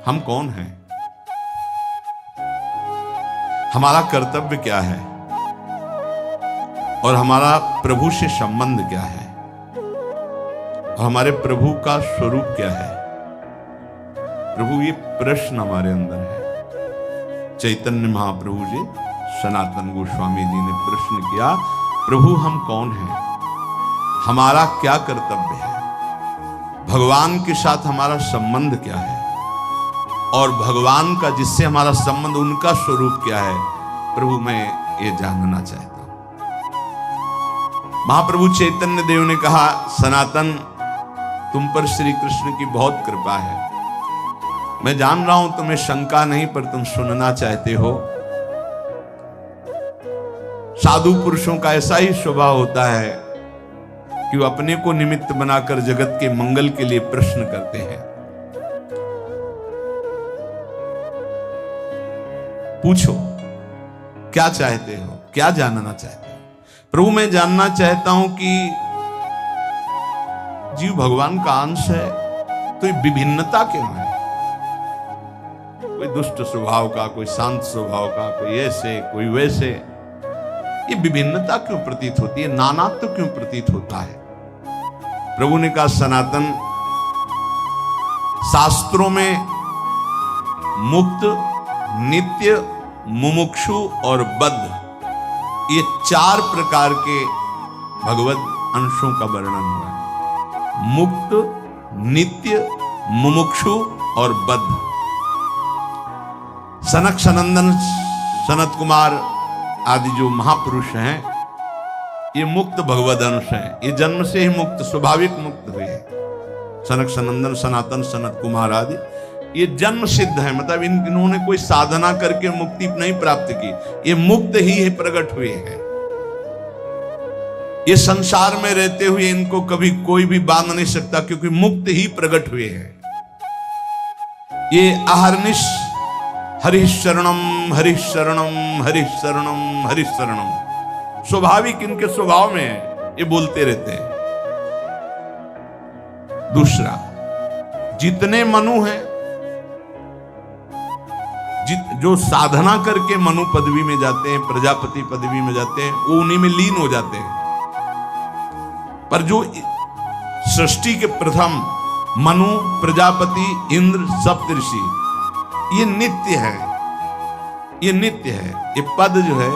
हम कौन हैं, हमारा कर्तव्य क्या है और हमारा प्रभु से संबंध क्या है और हमारे प्रभु का स्वरूप क्या है। प्रभु, ये प्रश्न हमारे अंदर है। चैतन्य महाप्रभु जी, सनातन गोस्वामी जी ने प्रश्न किया, प्रभु हम कौन हैं, हमारा क्या कर्तव्य है, भगवान के साथ हमारा संबंध क्या है और भगवान का जिससे हमारा संबंध, उनका स्वरूप क्या है। प्रभु मैं ये जानना चाहता हूं। महाप्रभु चैतन्य देव ने कहा, सनातन तुम पर श्री कृष्ण की बहुत कृपा है। मैं जान रहा हूं तुम्हें शंका नहीं, पर तुम सुनना चाहते हो। साधु पुरुषों का ऐसा ही स्वभाव होता है कि वो अपने को निमित्त बनाकर जगत के मंगल के लिए प्रश्न करते हैं। पूछो क्या चाहते हो, क्या जानना चाहते हो। प्रभु मैं जानना चाहता हूं कि जीव भगवान का अंश है, तो ये विभिन्नता क्यों है। कोई दुष्ट स्वभाव का, कोई शांत स्वभाव का, कोई ऐसे कोई वैसे, ये विभिन्नता क्यों प्रतीत होती है, नानात्व क्यों प्रतीत होता है। प्रभु ने कहा, सनातन शास्त्रों में मुक्त, नित्य, मुमुक्षु और बद्ध, ये 4 प्रकार के भगवत अंशों का वर्णन हुआ है। मुक्त, नित्य, मुमुक्षु और बद्ध। सनक सनंदन, सनत कुमार आदि जो महापुरुष हैं, ये मुक्त भगवद अंश हैं। ये जन्म से ही मुक्त, स्वाभाविक मुक्त हुए हैं। सनक सनंदन, सनातन, सनत कुमार आदि ये जन्म सिद्ध है, मतलब इन्होंने कोई साधना करके मुक्ति नहीं प्राप्त की, ये मुक्त ही प्रकट हुए हैं। ये संसार में रहते हुए इनको कभी कोई भी बांध नहीं सकता, क्योंकि मुक्त ही प्रकट हुए हैं। ये अहर्निश हरि शरणम हरि शरणम हरि शरणम हरि शरणम, स्वाभाविक इनके स्वभाव में है, ये बोलते रहते हैं। दूसरा, जितने मनु हैं, जो साधना करके मनु पदवी में जाते हैं, प्रजापति पदवी में जाते हैं, वो उन्हीं में लीन हो जाते हैं। पर जो सृष्टि के प्रथम मनु, प्रजापति, इंद्र, सप्तऋषि, ये नित्य है, ये नित्य है। ये पद जो है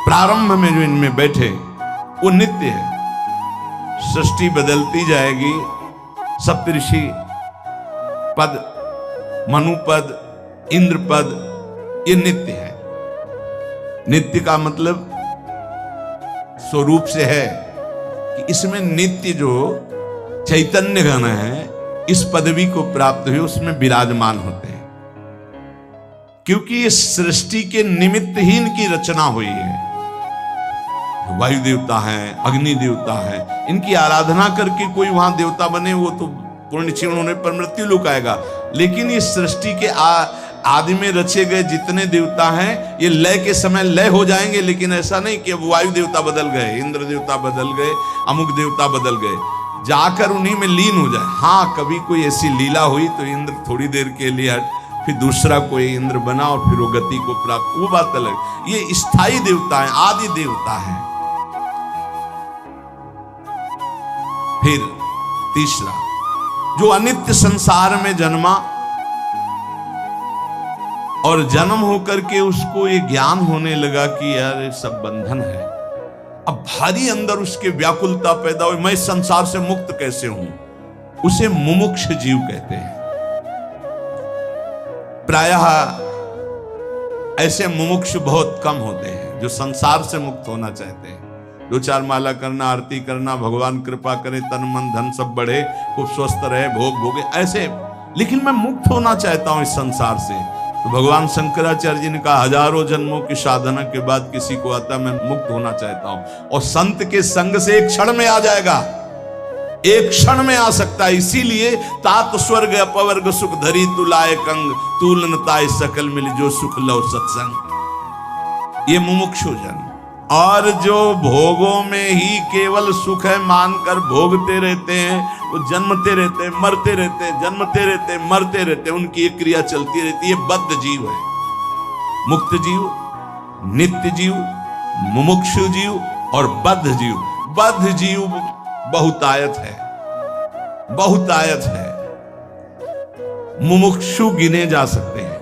प्रारंभ में जो इनमें बैठे, वो नित्य है। सृष्टि बदलती जाएगी, सप्तऋषि पद, मनु पद, इंद्र पद, ये नित्य है। नित्य का मतलब स्वरूप से है कि इसमें नित्य जो चैतन्य घन है, इस पदवी को प्राप्त हुए उसमें विराजमान होते हैं, क्योंकि इस सृष्टि के निमित्त ही इनकी रचना हुई है। वायु देवता है, अग्नि देवता है, इनकी आराधना करके कोई वहां देवता बने, वो तो पूर्ण क्षीण होने पर मृत्यु लोक आएगा। लेकिन इस सृष्टि के आदि में रचे गए जितने देवता हैं, ये लय के समय लय हो जाएंगे, लेकिन ऐसा नहीं कि वायु देवता बदल गए, इंद्र देवता बदल गए, अमुक देवता बदल गए, जाकर उन्हीं में लीन हो जाए। हाँ, कभी कोई ऐसी लीला हुई तो इंद्र थोड़ी देर के लिए हट, फिर दूसरा कोई इंद्र बना और फिर वो गति को प्राप्त, वो बात अलग। ये स्थायी देवता है, आदि देवता है। फिर तीसरा, जो अनित्य संसार में जन्मा और जन्म होकर के उसको ये ज्ञान होने लगा कि यार ये सब बंधन है। अब भारी अंदर उसके व्याकुलता पैदा हुई, मैं संसार से मुक्त कैसे हूं, उसे मुमुक्ष जीव कहते हैं। प्रायः ऐसे मुमुक्ष बहुत कम होते हैं जो संसार से मुक्त होना चाहते हैं। 2-4 माला करना, आरती करना, भगवान कृपा करे, तन मन धन सब बढ़े, खूब स्वस्थ रहे, भोग भोगे, ऐसे। लेकिन मैं मुक्त होना चाहता हूं इस संसार से। तो भगवान शंकराचार्य जी ने कहा, हजारों जन्मों की साधना के बाद किसी को आता मैं मुक्त होना चाहता हूं, और संत के संग से एक क्षण में आ जाएगा, एक क्षण में आ सकता है। इसीलिए तात स्वर्ग अपवर्ग सुख धरी तुलाए कंग, तूलन ताय सकल मिल जो सुख लो सत्संग। ये मुमुक्षु जन, और जो भोगों में ही केवल सुख है मानकर भोगते रहते हैं, वो जन्मते रहते हैं, मरते रहते हैं, जन्मते रहते हैं, मरते रहते हैं, उनकी एक क्रिया चलती रहती है। बद्ध जीव है। मुक्त जीव, नित्य जीव, मुमुक्षु जीव और बद्ध जीव। बद्ध जीव बहुतायत है, बहुतायत है। मुमुक्षु गिने जा सकते हैं।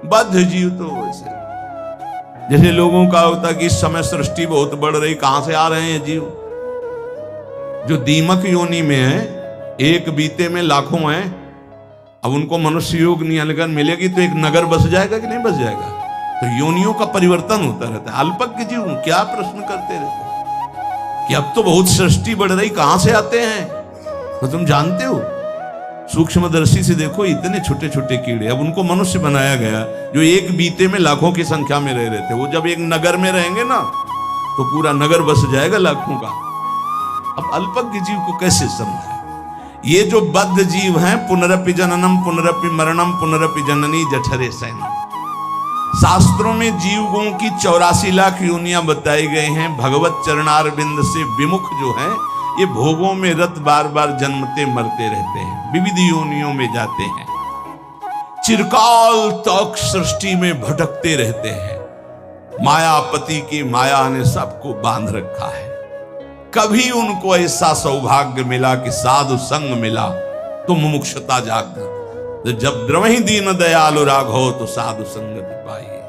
बद्ध जीव तो वैसे जैसे लोगों का होता कि इस समय सृष्टि बहुत बढ़ रही, कहां से आ रहे हैं जीव? जो दीमक योनि में है, एक बीते में लाखों हैं। अब उनको मनुष्य योग नियन मिलेगी तो एक नगर बस जाएगा कि नहीं बस जाएगा? तो योनियों का परिवर्तन होता रहता है। अल्पज्ञ जीव क्या प्रश्न करते रहते कि अब तो बहुत सृष्टि बढ़ रही, कहां से आते हैं? तो तुम जानते हो, सूक्ष्मदर्शी से देखो, इतने छोटे छोटे कीड़े, अब उनको मनुष्य बनाया गया जो एक बीते में लाखों की संख्या में रह रहे थे। वो जब एक नगर में रहेंगे ना तो पूरा नगर बस जाएगा लाखों का। अब अल्पज्ञ जीव को कैसे समझाए? ये जो बद्ध जीव हैं, पुनरपि जननम पुनरपि मरणम पुनरपि जननी जठरे सैनम। शास्त्रों में जीवों की 84 लाख योनियां बताई गई हैं। भगवत चरणारविंद से विमुख जो हैं, ये भोगों में रत बार बार जन्मते मरते रहते हैं, विविध योनियों में जाते हैं, चिरकाल तक सृष्टि में भटकते रहते हैं। मायापति की माया ने सबको बांध रखा है। कभी उनको ऐसा सौभाग्य मिला कि साधु संग मिला तो मुमुक्षुता जागृत। जब द्रवहि दीन दयालु राघव तो साधु संगति पाइए।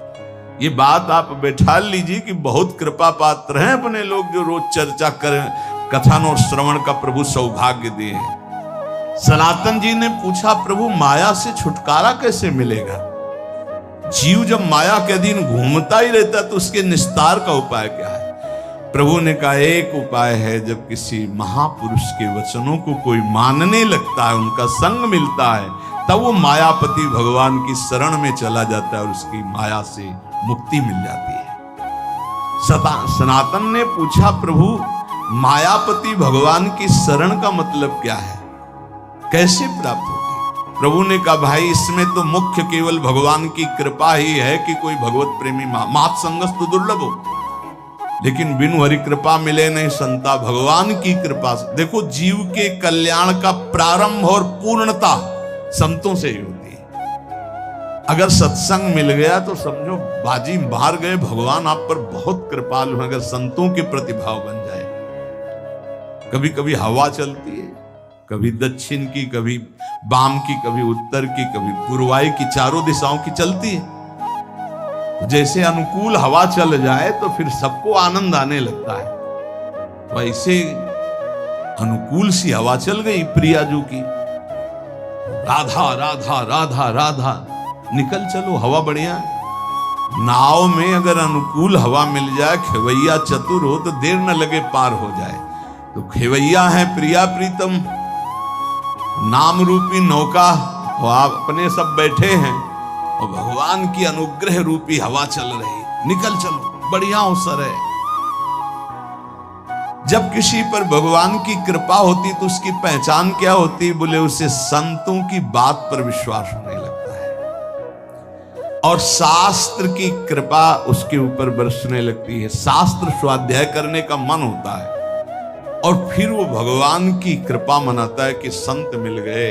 ये बात आप बैठा लीजिए कि बहुत कृपा पात्र हैं अपने लोग जो रोज चर्चा करें, कथन और श्रवण का प्रभु सौभाग्य दिए। सनातन जी ने पूछा, प्रभु माया से छुटकारा कैसे मिलेगा? जीव जब माया के अधीन घूमता ही रहता तो उसके निस्तार का उपाय क्या है? प्रभु ने कहा, एक उपाय है, जब किसी महापुरुष के वचनों को कोई मानने लगता है, उनका संग मिलता है, तब वो मायापति भगवान की शरण में चला जाता है और उसकी माया से मुक्ति मिल जाती है। सनातन ने पूछा, प्रभु मायापति भगवान की शरण का मतलब क्या है, कैसे प्राप्त होगी? प्रभु ने कहा, भाई इसमें तो मुख्य केवल भगवान की कृपा ही है कि कोई भगवत प्रेमी मात संगस्तु दुर्लभ हो, लेकिन बिनु हरि कृपा मिले नहीं संता। भगवान की कृपा से देखो, जीव के कल्याण का प्रारंभ और पूर्णता संतों से ही होती है। अगर सत्संग मिल गया तो समझो बाजी मार गए, भगवान आप पर बहुत कृपालु हैं। अगर संतों के प्रतिभाव बन जाए, कभी कभी हवा चलती है, कभी दक्षिण की, कभी वाम की, कभी उत्तर की, कभी पूर्वाई की, चारों दिशाओं की चलती है। जैसे अनुकूल हवा चल जाए तो फिर सबको आनंद आने लगता है। तो ऐसे अनुकूल सी हवा चल गई प्रियाजू की, राधा राधा राधा राधा, निकल चलो, हवा बढ़िया। नाव में अगर अनुकूल हवा मिल जाए, खेवैया चतुर हो तो देर न लगे पार हो जाए। तो खेवैया है प्रिया प्रीतम, नाम रूपी नौका, और आप अपने सब बैठे हैं और भगवान की अनुग्रह रूपी हवा चल रही, निकल चलो, बढ़िया अवसर है। जब किसी पर भगवान की कृपा होती तो उसकी पहचान क्या होती? बोले उसे संतों की बात पर विश्वास होने लगता है और शास्त्र की कृपा उसके ऊपर बरसने लगती है। शास्त्र स्वाध्याय करने का मन होता है और फिर वो भगवान की कृपा मनाता है कि संत मिल गए,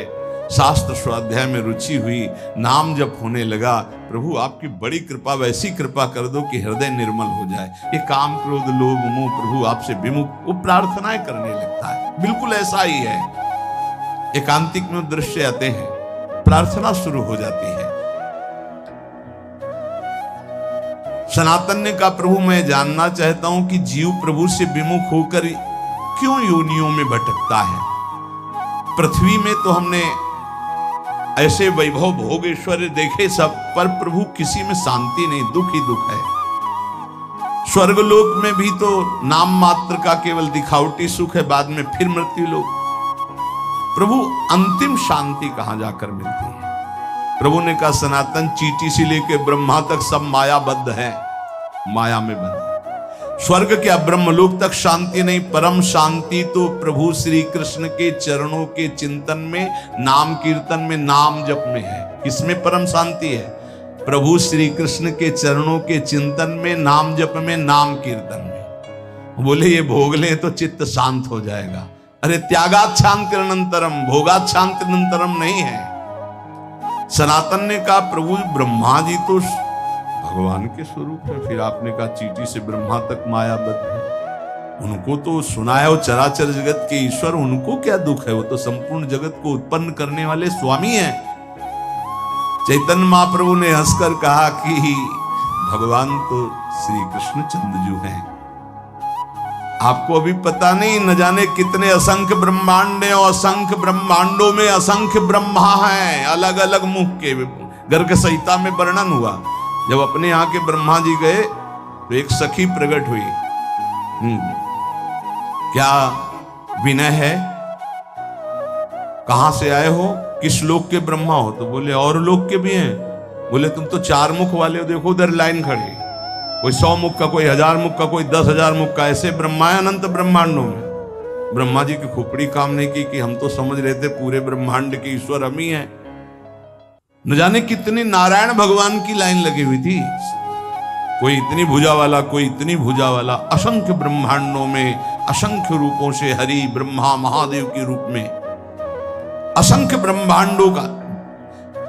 शास्त्र स्वाध्याय में रुचि हुई, नाम जप होने लगा। प्रभु आपकी बड़ी कृपा, वैसी कृपा कर दो कि हृदय निर्मल हो जाए। ये काम क्रोध लोभ मोह प्रभु आपसे विमुख, वो प्रार्थनाएं करने लगता है। बिल्कुल ऐसा ही है। एकांतिक में दृश्य आते हैं, प्रार्थना शुरू हो जाती है। सनातन ने कहा, प्रभु मैं जानना चाहता हूं कि जीव प्रभु से विमुख होकर क्यों योनियों में भटकता है? पृथ्वी में तो हमने ऐसे वैभव भोग ऐश्वर्य देखे सब, पर प्रभु किसी में शांति नहीं, दुख ही दुख है। स्वर्गलोक में भी तो नाम मात्र का केवल दिखावटी सुख है, बाद में फिर मृत्यु लोक। प्रभु अंतिम शांति कहां जाकर मिलती है? प्रभु ने कहा, सनातन चींटी से लेकर ब्रह्मा तक सब मायाबद्ध है, माया में बंद। स्वर्ग क्या ब्रह्मलोक तक शांति नहीं, परम शांति तो प्रभु श्री कृष्ण के चरणों के चिंतन में, नाम कीर्तन में, नाम जप में है। किसमें परम शांति है? प्रभु श्री कृष्ण के चरणों के चिंतन में, नाम जप में, नाम कीर्तन में। बोले ये भोग ले तो चित्त शांत हो जाएगा। अरे त्यागात शांतिरनंतरम, भोगात शांतिरनंतरम नहीं है। सनातन ने कहा प्रभु ब्रह्मा जी तो भगवान के स्वरूप है, फिर आपने कहा चींटी से ब्रह्मा तक मायाबद्ध है, उनको तो सुना है वो चराचर जगत के ईश्वर, उनको क्या दुख है, वो तो संपूर्ण जगत को उत्पन्न करने वाले स्वामी हैं। चैतन्य महाप्रभु ने हंसकर कहा कि भगवान तो श्री कृष्ण चंद्रजू हैं, आपको अभी पता नहीं, न जाने कितने असंख्य ब्रह्मांड हैं और असंख्य ब्रह्मांडों में असंख्य ब्रह्मा हैं, अलग अलग मुख के। गर्ग संहिता में वर्णन हुआ, जब अपने यहाँ के ब्रह्मा जी गए तो एक सखी प्रकट हुई। क्या विनय है, कहां से आए हो, किस लोक के ब्रह्मा हो? तो बोले और लोक के भी हैं। बोले तुम तो 4 मुख वाले हो, देखो उधर लाइन खड़ी, कोई 100 मुख का, कोई 1000 मुख का, कोई 10,000 मुख का, ऐसे ब्रह्मा है अनंत ब्रह्मांडों में। ब्रह्मा जी की खोपड़ी काम नहीं की कि हम तो समझ रहे थे पूरे ब्रह्मांड के ईश्वर हम ही हैं। न जाने कितने नारायण भगवान की लाइन लगी हुई थी, कोई इतनी भुजा वाला, कोई इतनी भुजा वाला। असंख्य ब्रह्मांडों में असंख्य रूपों से हरि ब्रह्मा महादेव के रूप में असंख्य ब्रह्मांडों का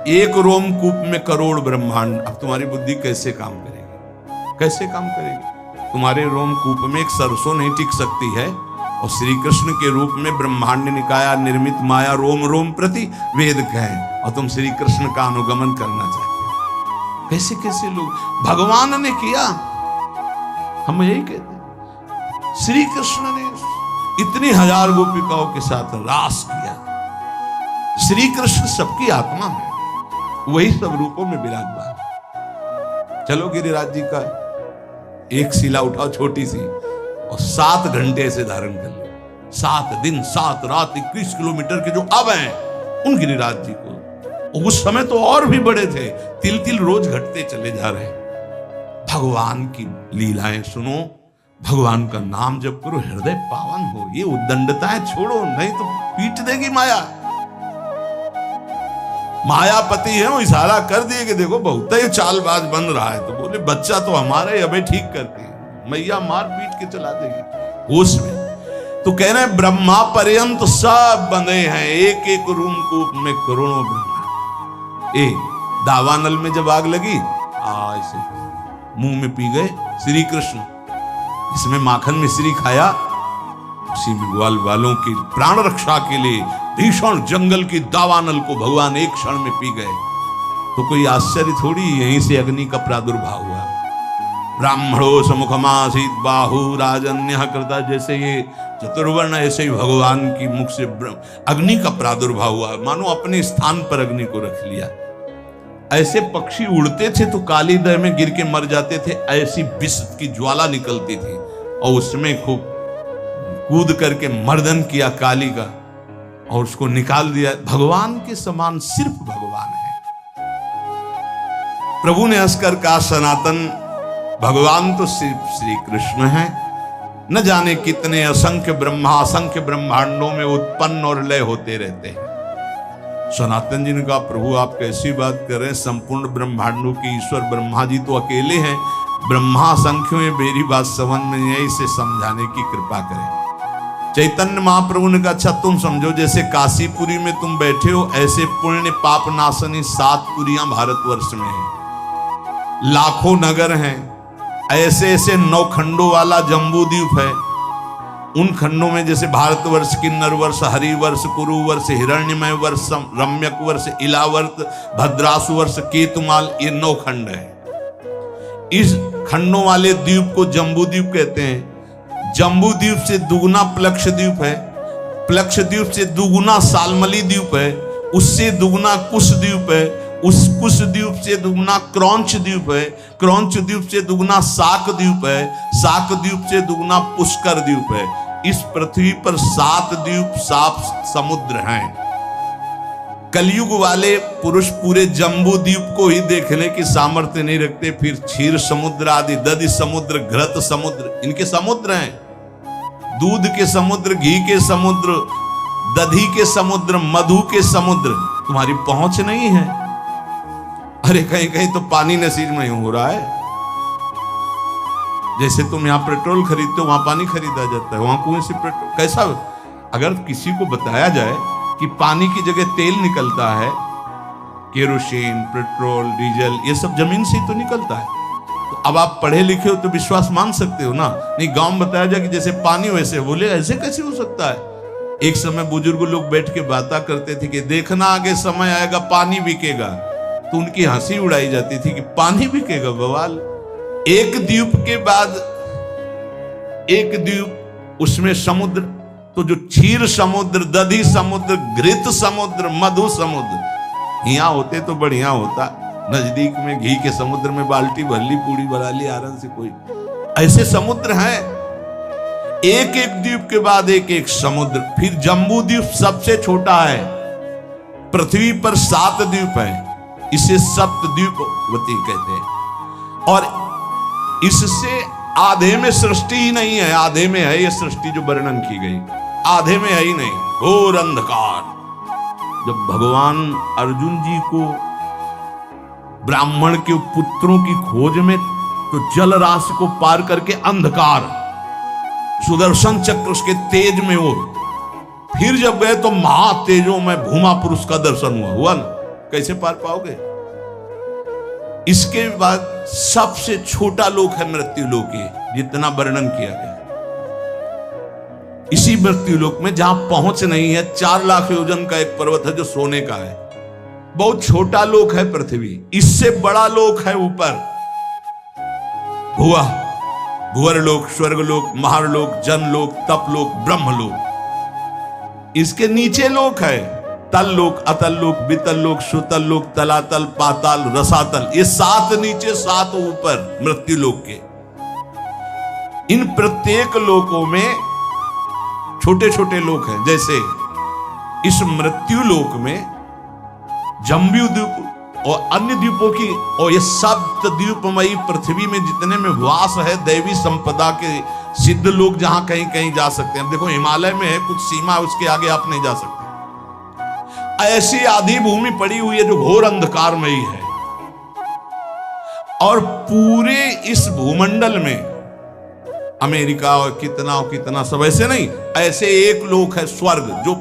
एक रोमकूप में करोड़ ब्रह्मांड। अब तुम्हारी बुद्धि कैसे काम करेगी, कैसे काम करेगी? तुम्हारे रोमकूप में एक सरसों नहीं टिक सकती है, और श्री कृष्ण के रूप में ब्रह्मांड निकाया निर्मित माया रोम रोम प्रति वेद कहें, और तुम श्री कृष्ण का अनुगमन करना चाहते हो। कैसे कैसे लोग, भगवान ने किया, हम यही कहते हैं। श्री कृष्ण ने इतनी 1000 गोपिकाओं के साथ रास किया। श्री कृष्ण सबकी आत्मा में, वही सब रूपों में विराजमान। चलो गिरिराज जी का एक शिला उठाओ छोटी सी, और 7 घंटे से धारण कर लो, 7 दिन 7 रात 21 किलोमीटर के जो अब हैं उन गिरिराज जी को। उस समय तो और भी बड़े थे, तिल तिल रोज घटते चले जा रहे। भगवान की लीलाएं सुनो, भगवान का नाम जप करो, हृदय पावन हो। ये उद्दंडताएं छोड़ो, नहीं तो पीट देगी माया। मायापति है, वो इशारा कर दिए कि देखो बहुत ही चालबाज बन रहा है, तो बोले बच्चा तो हमारा ही, अबे ठीक करके मैया मार पीट के चला देगी होश में। तो कह रहे हैं ब्रह्मा पर्यंत सब बंधे हैं, एक एक रूम कूप में करोड़ों ब्रह्मा। दावानल में जब आग लगी, ऐसे मुंह में पी गए श्री कृष्ण, इसमें माखन मिश्री खाया, उसी में ग्वाल वालों की प्राण रक्षा के लिए भीषण जंगल की दावानल को भगवान एक क्षण में पी गए। तो कोई आश्चर्य थोड़ी, यहीं से अग्नि का प्रादुर्भाव हुआ। ब्राह्मणो समुखमासीत बाहु राजन्य कृता, जैसे ये चतुर्वर्ण, ऐसे ही भगवान की मुख से अग्नि का प्रादुर्भाव हुआ, मानो अपने स्थान पर अग्नि को रख लिया। ऐसे पक्षी उड़ते थे तो काली दह में गिर के मर जाते थे, ऐसी विष की ज्वाला निकलती थी, और उसमें खूब कूद करके मर्दन किया काली का, और उसको निकाल दिया। भगवान के समान सिर्फ भगवान है। प्रभु ने हंसकर कहा सनातन, भगवान तो सिर्फ श्री कृष्ण है, न जाने कितने असंख्य ब्रह्मा असंख्य ब्रह्मांडों में उत्पन्न और लय होते रहते हैं। सनातन जी ने कहा प्रभु आप कैसी बात कर रहे हैं, संपूर्ण ब्रह्मांडों के ईश्वर ब्रह्मा जी तो अकेले हैं, ब्रह्मा असंख्य में मेरी बात समझ में नहीं है, इसे समझाने की कृपा करें। चैतन्य महाप्रभु ने कहा अच्छा तुम समझो, जैसे काशीपुरी में तुम बैठे हो, ऐसे पुण्य पाप नाशनी 7 पुरियां भारतवर्ष में हैं, लाखों नगर हैं, ऐसे ऐसे 9 खंडों वाला जम्बू द्वीप है। उन खंडों में जैसे भारतवर्ष, किन्नर वर्ष, हरिवर्ष, कुरुवर्ष, हिरण्यमय वर्ष, रम्यक वर्ष, इलावर्त, भद्रासु वर्ष, केतुमाल, ये 9 खंड है। इस खंडों वाले द्वीप को जम्बू द्वीप कहते हैं। जम्बू द्वीप से दुगुना प्लक्ष द्वीप है, प्लक्ष द्वीप से दुगुना सालमली द्वीप है, उससे दुगुना कुश द्वीप है, उस कुश द्वीप से दुगुना क्रौंच द्वीप है, क्रौंच द्वीप से दुगुना साक द्वीप है, साक द्वीप से दुगुना पुष्कर द्वीप है। इस पृथ्वी पर 7 द्वीप 7 समुद्र हैं। कलयुग वाले पुरुष पूरे जम्बू द्वीप को ही देखने की सामर्थ्य नहीं रखते, फिर क्षीर समुद्र आदि, दधि समुद्र, घृत समुद्र, इनके समुद्र हैं। दूध के समुद्र, घी के समुद्र, दधी के समुद्र, मधु के समुद्र, तुम्हारी पहुंच नहीं है। अरे कहीं कहीं तो पानी नसीब नहीं हो रहा है। जैसे तुम यहाँ पेट्रोल खरीदते हो, वहां पानी खरीदा जाता है, वहां कुएं से पेट्रोल। कैसा अगर किसी को बताया जाए कि पानी की जगह तेल निकलता है, केरोसिन, पेट्रोल, डीजल, ये सब जमीन से ही तो निकलता है, तो अब आप पढ़े लिखे हो तो विश्वास मान सकते हो ना। नहीं, गांव में बताया जाए कि जैसे पानी वैसे, बोले ऐसे कैसे हो सकता है। एक समय बुजुर्ग लोग बैठ के बातें करते थे कि देखना आगे समय आएगा पानी बिकेगा, तो उनकी हंसी उड़ाई जाती थी कि पानी बिकेगा, बवाल। एक द्वीप के बाद एक द्वीप, उसमें समुद्र, तो जो क्षीर समुद्र, दधी समुद्र, घृत समुद्र, मधु समुद्र, यहाँ होते तो बढ़िया होता। नजदीक में घी के समुद्र में बाल्टी भर ली, पूड़ी बना ली आराम से। कोई ऐसे समुद्र हैं, एक एक द्वीप के बाद एक एक समुद्र। फिर जम्बू द्वीप सबसे छोटा है, पृथ्वी पर 7 द्वीप है, इसे सप्तद्वीपवती कहते हैं। और इससे आधे में सृष्टि ही नहीं है, आधे में है ये सृष्टि जो वर्णन की गई, आधे में है ही नहीं, घोर अंधकार। जब भगवान अर्जुन जी को ब्राह्मण के पुत्रों की खोज में, तो जल राशि को पार करके अंधकार, सुदर्शन चक्र उसके तेज में हो, फिर जब गए तो महातेजों में भूमा पुरुष का दर्शन हुआ ना, कैसे पार पाओगे। इसके बाद सबसे छोटा लोक है मृत्यु लोक, जितना वर्णन किया गया। इसी मृत्यु लोक में जहां पहुंच नहीं है, 4 लाख योजन का एक पर्वत है जो सोने का है, बहुत छोटा लोक है पृथ्वी। इससे बड़ा लोक है ऊपर, भुआ, भुवर लोक, स्वर्ग लोक, महारलोक, जनलोक, तपलोक, ब्रह्मलोक। इसके नीचे लोक है तल लोक, अतल लोक, वितल लोक, सुतल लोक, तलातल, पाताल, रसातल। ये 7 नीचे 7 ऊपर मृत्यु लोक के। इन प्रत्येक लोकों में छोटे छोटे लोक हैं। जैसे इस मृत्यु लोक में जम्बू द्वीप और अन्य द्वीपों की, और ये सप्त द्वीपमयी पृथ्वी में जितने में वास है दैवी संपदा के सिद्ध लोग, जहां कहीं कहीं जा सकते हैं। देखो हिमालय में है कुछ सीमा, उसके आगे आप नहीं जा सकते। ऐसी आधी भूमि पड़ी हुई है जो घोर अंधकारमयी है। और पूरे इस भूमंडल में अमेरिका और कितना सब ऐसे नहीं, ऐसे एक लोक है स्वर्ग, जो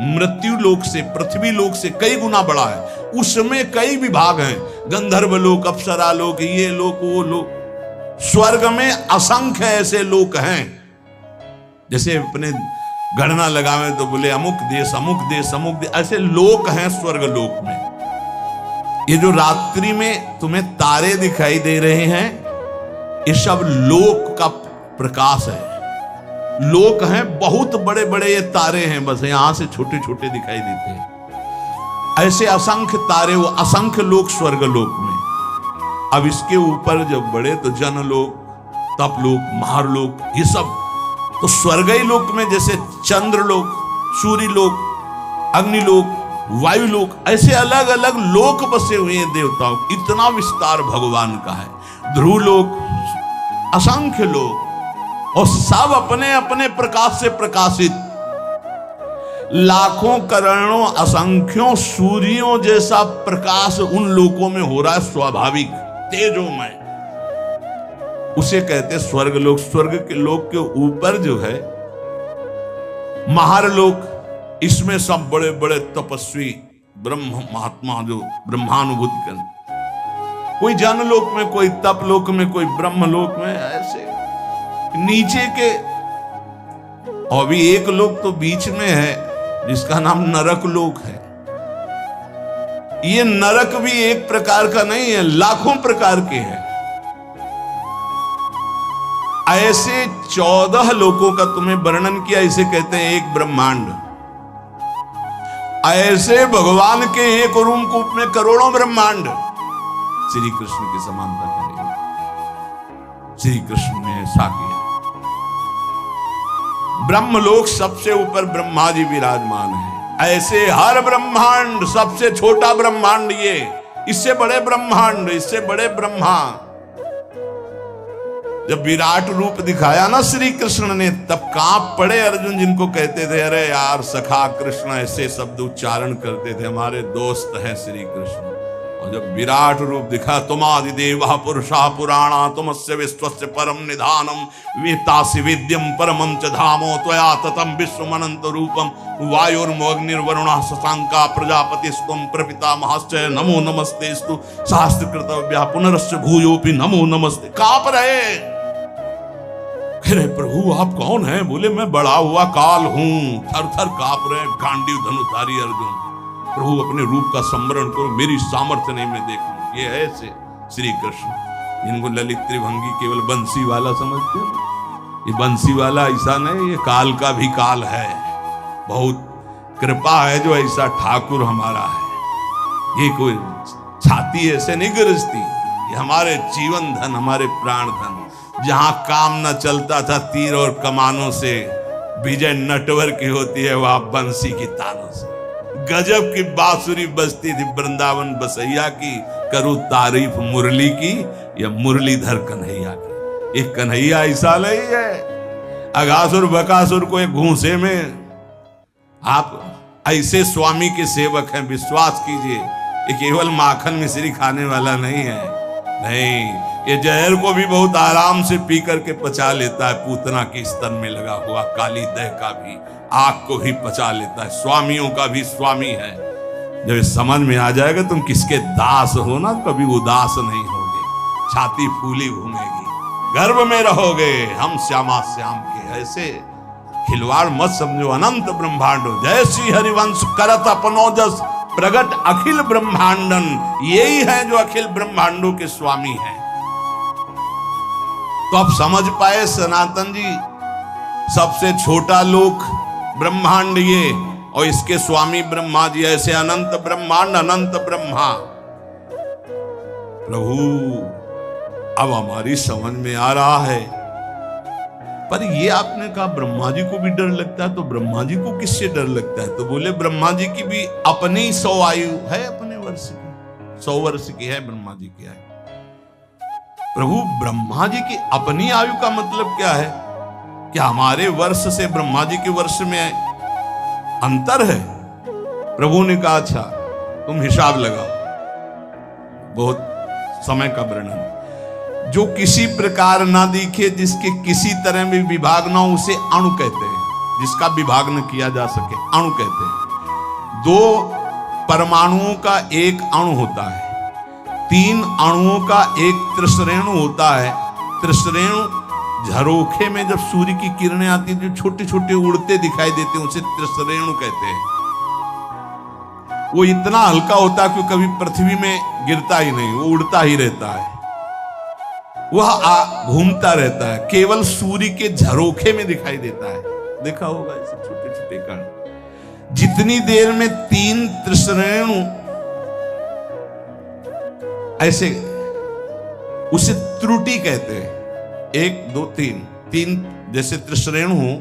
मृत्यु लोक से, पृथ्वी लोक से कई गुना बड़ा है। उसमें कई विभाग हैं, गंधर्व लोक, अप्सरा लोक, ये लोक, वो लोक। स्वर्ग में असंख्य ऐसे लोक हैं। जैसे अपने गणना लगावे तो बोले अमुक देश, अमुक देश, अमुक देश, ऐसे लोक हैं स्वर्ग लोक में। ये जो रात्रि में तुम्हें तारे दिखाई दे रहे हैं, ये सब लोक का प्रकाश है। लोक हैं, बहुत बड़े बड़े ये तारे हैं, बस यहां से छोटे छोटे दिखाई देते हैं। ऐसे असंख्य तारे, वो असंख्य लोक स्वर्ग लोक में। अब इसके ऊपर जब बढ़े तो जनलोक, तपलोक, महारलोक, ये सब तो स्वर्गीय लोक में जैसे चंद्रलोक, सूर्यलोक, अग्निलोक, वायुलोक, ऐसे अलग अलग लोक बसे हुए हैं देवताओं। इतना विस्तार भगवान का है। ध्रुवलोक, असंख्य लोक, और सब अपने अपने प्रकाश से प्रकाशित। लाखों करोड़ों असंख्यों सूर्यों जैसा प्रकाश उन लोकों में हो रहा है, स्वाभाविक तेजोमय। उसे कहते स्वर्ग लोक। स्वर्ग के लोक के ऊपर जो है महारलोक, इसमें सब बड़े बड़े तपस्वी ब्रह्म महात्मा जो ब्रह्मानुभूति कर, कोई जनलोक में, कोई तपलोक में, कोई ब्रह्मलोक में, ऐसे नीचे के। और भी एक लोक तो बीच में है जिसका नाम नरक लोक है। ये नरक भी एक प्रकार का नहीं है, लाखों प्रकार के हैं। ऐसे 14 लोकों का तुम्हें वर्णन किया, इसे कहते हैं एक ब्रह्मांड। ऐसे भगवान के एक रूपकूप में करोड़ों ब्रह्मांड श्री कृष्ण की समानता करेंगे। श्री कृष्ण ने ऐसा किया। ब्रह्मलोक सबसे ऊपर ब्रह्मा जी विराजमान है। ऐसे हर ब्रह्मांड, सबसे छोटा ब्रह्मांड ये, इससे बड़े ब्रह्मांड, इससे बड़े ब्रह्मा। जब विराट रूप दिखाया ना श्री कृष्ण ने, तब कांप पड़े अर्जुन, जिनको कहते थे अरे यार सखा कृष्ण, ऐसे शब्द उच्चारण करते थे, हमारे दोस्त हैं श्री कृष्ण। और जब विराट रूप दिखा, तुमादि देवा पुरुषा पुराणा तुमस्य विश्वस्य परम निधानम वेत्तासि वेद्यम परमं च धामो त्वया ततं विश्वमनंत रूपम वायुर्मोऽग्निर्वरुणः शशांका प्रजापतिस्त्वं प्रपितामहश्च नमो नमस्तेस्तु सहस्रकृतव्या पुनरस्य भूयोऽपि नमो नमस्ते। कांप रहे, अरे प्रभु आप कौन हैं? बोले मैं बड़ा हुआ काल हूं। थर थर कांप रहे, गांडीव धनुधारी अर्जुन। प्रभु अपने रूप का स्मरण करो, मेरी सामर्थ्य नहीं मैं देखूं। ये है से श्री कृष्ण, इनको ललित त्रिभंगी केवल बंसी वाला समझते हो। ये बंसी वाला ऐसा नहीं, ये काल का भी काल है। बहुत कृपा है जो ऐसा ठाकुर हमारा है। ये कोई छाती ऐसे नहीं गरजती, ये हमारे जीवन धन, हमारे प्राण धन। जहां काम न चलता था तीर और कमानों से, विजय नटवर की होती है वहां बंसी की तानों से। गजब की बांसुरी बजती थी वृंदावन बसैया की, करूं तारीफ मुरली की या मुरलीधर कन्हैया की। एक कन्हैया ऐसा नहीं है, अगासुर बकासुर को एक घूंसे में। आप ऐसे स्वामी के सेवक हैं, विश्वास कीजिए। ये केवल माखन मिश्री खाने वाला नहीं है, नहीं, ये जहर को भी बहुत आराम से पी करके पचा लेता है। पूतना के स्तन में लगा हुआ काली दह का भी, आग को भी पचा लेता है। स्वामियों का भी स्वामी है। जब समझ में आ जाएगा तुम किसके दास हो ना, कभी उदास नहीं होगे, छाती फूली घूमेगी, गर्भ में रहोगे। हम श्यामा श्याम के ऐसे खिलवाड़ मत समझो। अनंत ब्रह्मांड जय श्री हरिवंश करत अपनो जस प्रगट अखिल ब्रह्मांडन, यही है जो अखिल ब्रह्मांडों के स्वामी हैं। तो आप समझ पाए सनातन जी, सबसे छोटा लोक ब्रह्मांड ये, और इसके स्वामी ब्रह्मा जी। ऐसे अनंत ब्रह्मांड, अनंत ब्रह्मा। प्रभु अब हमारी समझ में आ रहा है। पर ये आपने कहा ब्रह्मा जी को भी डर लगता है, तो ब्रह्मा जी को किससे डर लगता है? तो बोले ब्रह्मा जी की भी अपनी 100 आयु है, अपने वर्ष की 100 वर्ष की है ब्रह्मा जी की आयु। प्रभु ब्रह्मा जी की अपनी आयु का मतलब क्या है? क्या हमारे वर्ष से ब्रह्मा जी के वर्ष में अंतर है? प्रभु ने कहा अच्छा तुम हिसाब लगाओ। बहुत समय का वर्णन। जो किसी प्रकार ना दिखे, जिसके किसी तरह भी विभाग ना हो, उसे अणु कहते हैं। जिसका विभाग न किया जा सके अणु कहते हैं। 2 परमाणुओं का एक अणु होता है, 3 अणुओं का एक त्रिश्रेणु होता है। त्रिश्रेणु झरोखे में जब सूर्य की किरणें आती है, जो छोटे छोटे उड़ते दिखाई देते हैं, उसे त्रिश्रेणु कहते हैं। वो इतना हल्का होता है कि कभी पृथ्वी में गिरता ही नहीं, वो उड़ता ही रहता है, वह घूमता रहता है, केवल सूर्य के झरोखे में दिखाई देता है। देखा होगा ऐसे छोटे छोटे कण। जितनी देर में 3 त्रिश्रेणु ऐसे, उसे त्रुटि कहते हैं। 1 2 3 जैसे त्रिश्रेणु हो,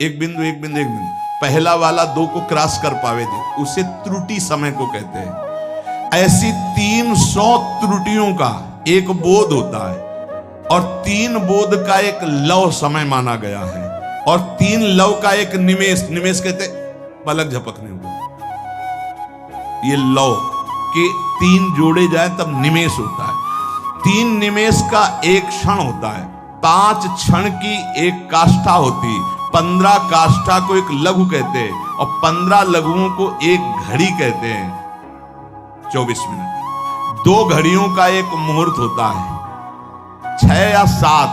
एक बिंदु एक बिंदु एक बिंदु, पहला वाला 2 को क्रॉस कर पावे थे, उसे त्रुटि समय को कहते हैं। ऐसी 300 त्रुटियों का एक बोध होता है, और 3 बोध का एक लव समय माना गया है, और 3 लव का एक निमेष, निमेष कहते पलक झपकने को। ये लव के 3 जोड़े जाए तब निमेष होता है। 3 निमेष का एक क्षण होता है। 5 क्षण की एक काष्ठा होती, 15 काष्ठा को एक लघु कहते हैं, और 15 लघुओं को एक घड़ी कहते हैं। 24 मिनट। 2 घड़ियों का एक मुहूर्त होता है। 6 या 7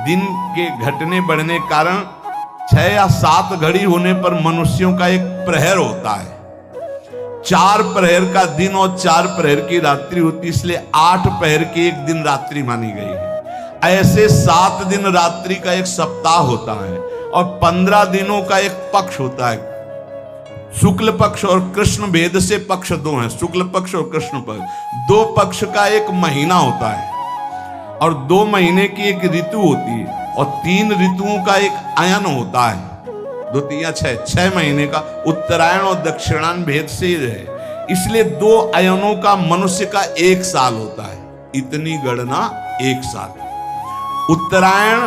दिन के घटने बढ़ने कारण 6 या 7 घड़ी होने पर मनुष्यों का एक प्रहर होता है। 4 प्रहर का दिन और 4 प्रहर की रात्रि होती, इसलिए 8 प्रहर की एक दिन रात्रि मानी गई है। ऐसे 7 दिन रात्रि का एक सप्ताह होता है, और 15 दिनों का एक पक्ष होता है। शुक्ल पक्ष और कृष्ण भेद से पक्ष 2 हैं, शुक्ल पक्ष और कृष्ण पक्ष। 2 पक्ष का एक महीना होता है, और 2 महीने की एक ऋतु होती है, और 3 ऋतुओं का एक अयन होता है। 2 3 6 महीने का उत्तरायण और दक्षिणायन भेद से ही है, इसलिए 2 अयनों का मनुष्य का 1 साल होता है। इतनी गणना 1 साल। उत्तरायण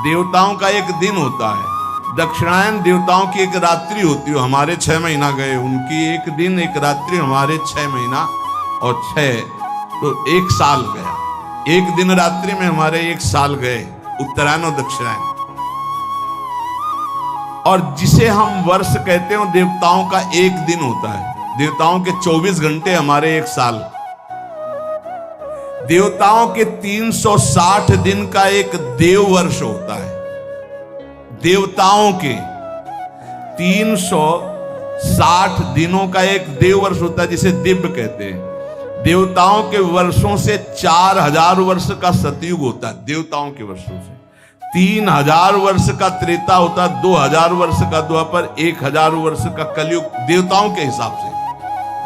देवताओं का एक दिन होता है, दक्षिणायन देवताओं की एक रात्रि होती है। हमारे 6 महीना गए, उनकी एक दिन एक रात्रि, हमारे 6 महीना और 6 तो 1 साल गया। एक दिन रात्रि में हमारे 1 साल गए, उत्तरायण और दक्षिणायन। और जिसे हम वर्ष कहते हैं देवताओं का 1 दिन होता है। देवताओं के 24 घंटे, हमारे 1 साल। देवताओं के 360 दिन का एक देव वर्ष होता है। देवताओं के 360 दिनों का एक देव वर्ष होता है, जिसे दिव्य कहते हैं। देवताओं के वर्षों से 4000 वर्ष का सतयुग होता है। देवताओं के वर्षों से 3000 वर्ष का त्रेता होता है, 2000 वर्ष का द्वापर, 1000 वर्ष का कलयुग। देवताओं के हिसाब से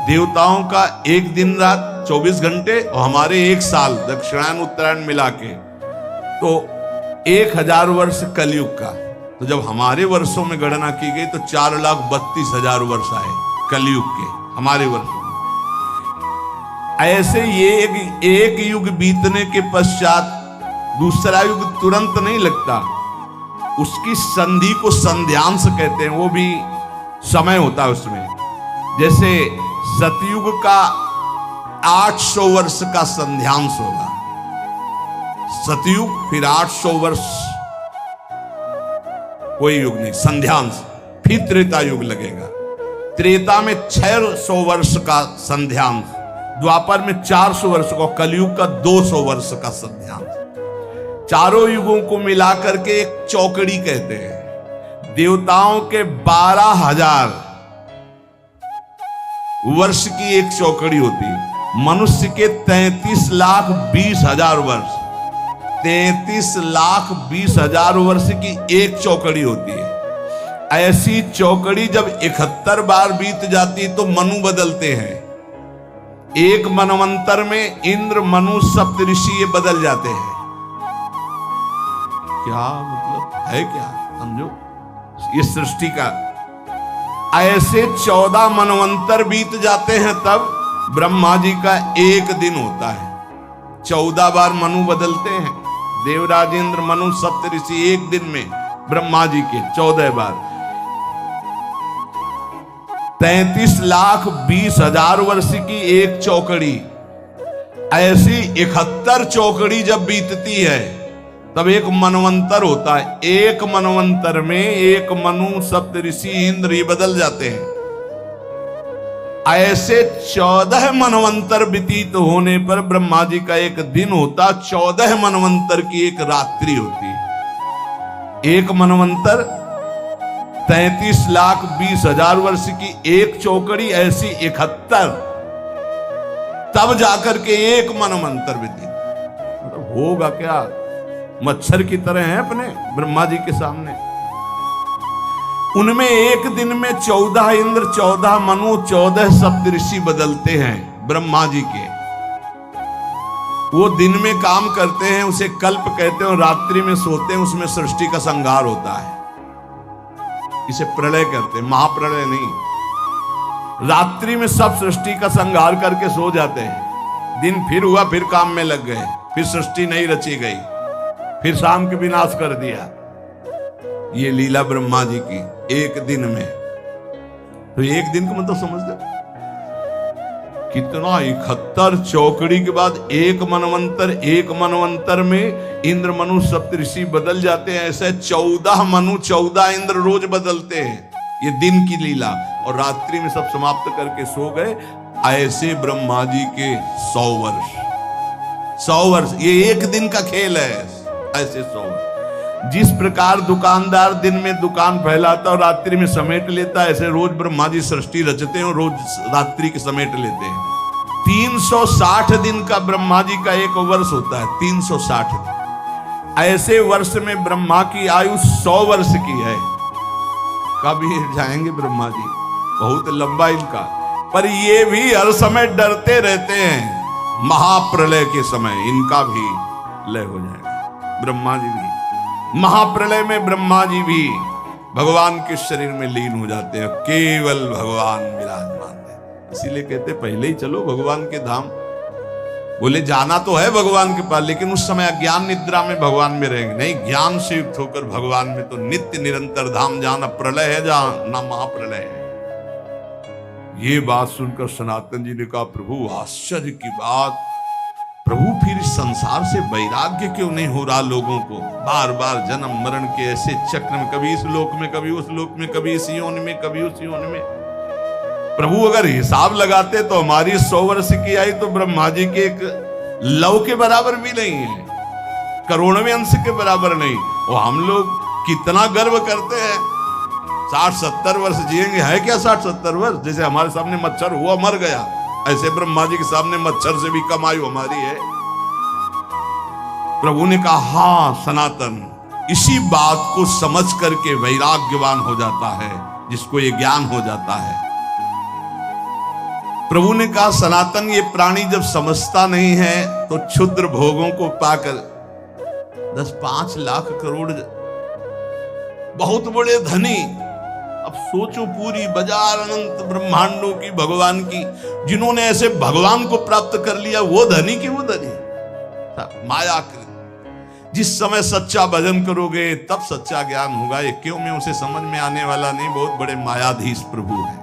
देवताओं का 1 दिन रात 24 घंटे और हमारे 1 साल, दक्षिणायन उत्तरायण मिला के, तो 1000 वर्ष कलयुग का। तो जब हमारे वर्षों में गणना की गई तो 4,32,000 वर्ष आए कलयुग के हमारे वर्षों में। ऐसे ये एक युग बीतने के पश्चात दूसरा युग तुरंत नहीं लगता, उसकी संधि को संध्यांश कहते हैं, वो भी समय होता है उसमें। जैसे सतयुग का 800 वर्ष का संध्यांश होगा, सतयुग, फिर 800 वर्ष कोई युग नहीं, संध्यांश, फिर त्रेता युग लगेगा। त्रेता में 600 वर्ष का संध्यांश, द्वापर में 400 वर्ष का, कलयुग का 200 वर्ष का संध्यांश। चारों युगों को मिलाकर के एक चौकड़ी कहते हैं। देवताओं के 12,000 वर्ष की एक चौकड़ी होती है। मनुष्य के 33,20,000 वर्ष, 33,20,000 वर्ष की एक चौकड़ी होती है। ऐसी चौकड़ी जब 71 बार बीत जाती तो मनु बदलते हैं। एक मनवंतर में इंद्र, मनु, सप्तऋषि ये बदल जाते हैं। क्या मतलब है, क्या समझो ये सृष्टि का। ऐसे 14 मनवंतर बीत जाते हैं तब ब्रह्मा जी का 1 दिन होता है। 14 बार मनु बदलते हैं, देवराज, इंद्र, मनु, सप्तऋषि, 1 दिन में ब्रह्मा जी के 14 बार। 33,20,000 वर्ष की एक चौकड़ी। ऐसी 71 चौकड़ी जब बीतती है तब एक मनवंतर होता है। एक मनवंतर में एक मनु, सप्तऋषि, इंद्र ये बदल जाते हैं। ऐसे 14 मनवंतर व्यतीत होने पर ब्रह्मा जी का एक दिन होता, 14 मनवंतर की एक रात्रि होती है। एक मनवंतर 33,20,000 वर्ष की एक चौकड़ी, ऐसी 71, तब जाकर के एक मनवंतर व्यतीत। मतलब होगा क्या, मच्छर की तरह हैं अपने ब्रह्मा जी के सामने। उनमें एक दिन में 14 इंद्र, 14 मनु, 14 सप्तऋषि बदलते हैं ब्रह्मा जी के। वो दिन में काम करते हैं, उसे कल्प कहते हैं, और रात्रि में सोते हैं, उसमें सृष्टि का संहार होता है। इसे प्रलय कहते हैं, महाप्रलय नहीं। रात्रि में सब सृष्टि का संहार करके सो जाते हैं। दिन फिर हुआ, फिर काम में लग गए, फिर सृष्टि नहीं रची गई, फिर शाम के विनाश कर दिया। ये लीला ब्रह्मा जी की एक दिन में। तो एक दिन का मतलब समझ दो कितना, 71 चौकड़ी के बाद एक मनवंतर। एक मनवंतर में इंद्र, मनु, सप्तऋषि बदल जाते हैं। ऐसे 14 मनु, 14 इंद्र रोज बदलते हैं। ये दिन की लीला। और रात्रि में सब समाप्त करके सो गए। ऐसे ब्रह्मा जी के 100 वर्ष, 100 वर्ष, ये एक दिन का खेल है। ऐसे 100 वर्ष। जिस प्रकार दुकानदार दिन में दुकान फैलाता और रात्रि में समेट लेता, ऐसे रोज ब्रह्मा जी सृष्टि रचते हैं और रोज रात्रि के समेट लेते हैं। 360 दिन का ब्रह्मा जी का एक वर्ष होता है, 360 दिन। ऐसे वर्ष में ब्रह्मा की आयु 100 वर्ष की है। कभी जाएंगे ब्रह्मा जी, बहुत लंबा इनका। पर ये भी हर समय डरते रहते हैं, महाप्रलय के समय इनका भी लय हो जाएगा। ब्रह्मा जी भी महाप्रलय में, ब्रह्मा जी भी भगवान के शरीर में लीन हो जाते हैं, केवल भगवान विराजमान है। इसीलिए कहते पहले ही चलो भगवान के धाम। बोले जाना तो है भगवान के पास, लेकिन उस समय अज्ञान निद्रा में भगवान में रहेंगे। नहीं, ज्ञान से युक्त होकर भगवान में तो नित्य निरंतर धाम जाना। प्रलय है जहां, ना महाप्रलय है। ये बात सुनकर सनातन जी ने कहा, प्रभु आश्चर्य की बात, प्रभु फिर इस संसार से वैराग्य क्यों नहीं हो रहा लोगों को? बार बार जन्म मरण के ऐसे चक्र में, कभी इस लोक में, कभी उस लोक में, कभी इस योनि में, कभी उस योनि में। प्रभु अगर हिसाब लगाते तो हमारी 100 वर्ष की आई तो ब्रह्मा जी के एक लव के बराबर भी नहीं है, करोड़वें अंश के बराबर नहीं। और हम लोग कितना गर्व करते हैं, 60-70 वर्ष जिएंगे। है क्या 60-70 वर्ष? जैसे हमारे सामने मच्छर हुआ मर गया, ऐसे ब्रह्मा जी के सामने मच्छर से भी कम आयु हमारी है। प्रभु ने कहा, हाँ सनातन, इसी बात को समझ करके वैराग्यवान हो जाता है, जिसको ये ज्ञान हो जाता है। प्रभु ने कहा, सनातन, ये प्राणी जब समझता नहीं है तो क्षुद्र भोगों को पाकर 10-5 लाख करोड़ बहुत बड़े धनी, अब सोचो पूरी बाजार अनंत ब्रह्मांडों की, भगवान की, जिन्होंने ऐसे भगवान को प्राप्त कर लिया, वो धनी की वो धनी माया कृत। जिस समय सच्चा भजन करोगे तब सच्चा ज्ञान होगा। ये क्यों में उसे समझ में आने वाला नहीं, बहुत बड़े मायाधीश प्रभु है।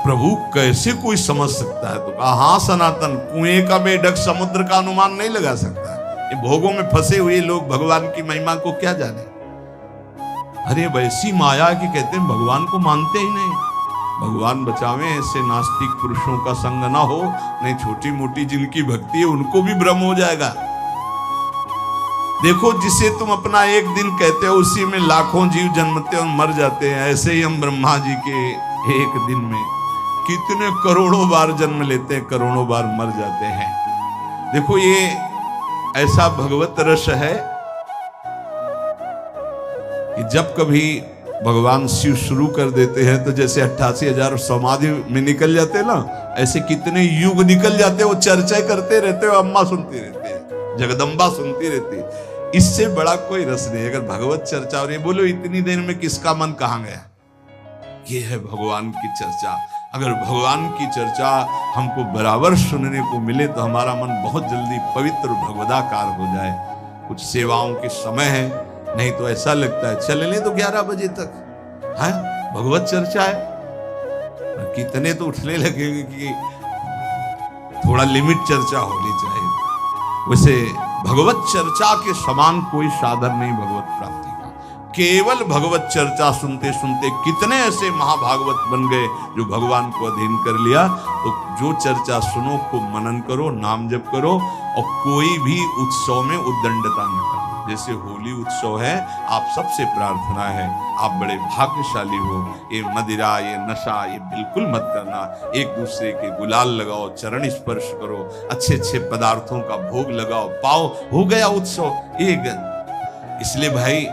प्रभु कैसे कोई समझ सकता है? तो कहा, हाँ सनातन, कुएं का बेढक समुद्र का अनुमान नहीं लगा सकता। ये भोगों में फंसे हुए लोग भगवान की महिमा को क्या जाने? अरे वैसी माया की कहते हैं भगवान को मानते ही नहीं। भगवान बचावे ऐसे नास्तिक पुरुषों का संग ना हो, नहीं छोटी मोटी जिनकी भक्ति है उनको भी भ्रम हो जाएगा। देखो, जिसे तुम अपना एक दिन कहते हो उसी में लाखों जीव जन्मते और मर जाते हैं। ऐसे ही हम ब्रह्मा जी के एक दिन में कितने करोड़ों बार जन्म लेते हैं, करोड़ों बार मर जाते हैं। देखो, ये ऐसा भगवत रस है कि जब कभी भगवान शिव शुरू कर देते हैं तो जैसे 88,000 समाधि में निकल जाते हैं ना, ऐसे कितने युग निकल जाते हैं, वो चर्चा करते रहते हो, अम्मा सुनती रहती है, जगदम्बा सुनती रहती है। इससे बड़ा कोई रस नहीं। अगर भगवत चर्चा हो रही है, बोलो इतनी देर में किसका मन कहाँ गया? ये है भगवान की चर्चा। अगर भगवान की चर्चा हमको बराबर सुनने को मिले तो हमारा मन बहुत जल्दी पवित्र भगवदाकार हो जाए। कुछ सेवाओं के समय है, नहीं तो ऐसा लगता है चल ले तो 11 बजे तक है, भगवत चर्चा है। कितने तो उठने लगेंगे कि थोड़ा लिमिट चर्चा होनी चाहिए। वैसे भगवत चर्चा के समान कोई साधन नहीं भगवत प्राप्ति का। केवल भगवत चर्चा सुनते सुनते कितने ऐसे महाभागवत बन गए जो भगवान को अधीन कर लिया। तो जो चर्चा सुनो, खूब मनन करो, नाम जप करो, और कोई भी उत्सव में उद्दंडता न करो। जैसे होली उत्सव है, आप सबसे प्रार्थना है, आप बड़े भाग्यशाली हो। ये मदिरा, ये नशा, ये बिल्कुल मत करना। एक दूसरे के गुलाल लगाओ, चरण स्पर्श करो, अच्छे अच्छे पदार्थों का भोग लगाओ, पाओ, हो गया उत्सव। इसलिए भाई,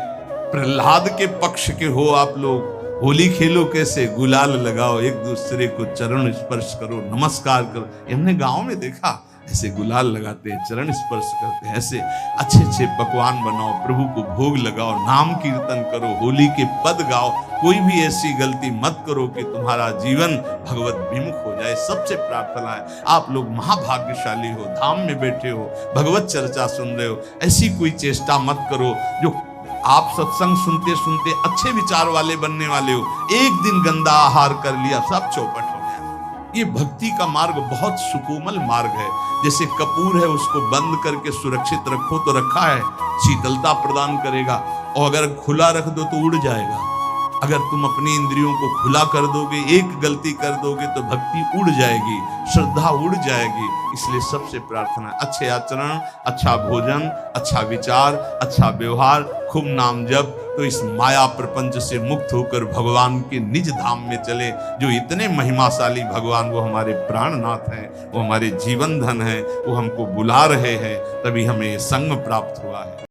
प्रहलाद के पक्ष के हो आप लोग। होली खेलो कैसे? गुलाल लगाओ, एक दूसरे को चरण स्पर्श करो, नमस्कार करो। हमने गांव में देखा, ऐसे गुलाल लगाते हैं, चरण स्पर्श करते हैं, ऐसे अच्छे अच्छे पकवान बनाओ, प्रभु को भोग लगाओ, नाम कीर्तन करो, होली के पद गाओ। कोई भी ऐसी गलती मत करो कि तुम्हारा जीवन भगवत विमुख हो जाए। सबसे प्रार्थना है, आप लोग महाभाग्यशाली हो, धाम में बैठे हो, भगवत चर्चा सुन रहे हो। ऐसी कोई चेष्टा मत करो जो आप सत्संग सुनते सुनते अच्छे विचार वाले बनने वाले हो, एक दिन गंदा आहार कर लिया, सब चौपट हो गया। ये भक्ति का मार्ग बहुत सुकोमल मार्ग है। जैसे कपूर है, उसको बंद करके सुरक्षित रखो तो रखा है, शीतलता प्रदान करेगा, और अगर खुला रख दो तो उड़ जाएगा। अगर तुम अपनी इंद्रियों को खुला कर दोगे, एक गलती कर दोगे तो भक्ति उड़ जाएगी, श्रद्धा उड़ जाएगी। इसलिए सबसे प्रार्थना, अच्छे आचरण, अच्छा भोजन, अच्छा विचार, अच्छा व्यवहार, खूब नाम जप, तो इस माया प्रपंच से मुक्त होकर भगवान के निज धाम में चले। जो इतने महिमाशाली भगवान, वो हमारे प्राणनाथ हैं, वो हमारे जीवन धन हैं, वो हमको बुला रहे हैं, तभी हमें संग प्राप्त हुआ है।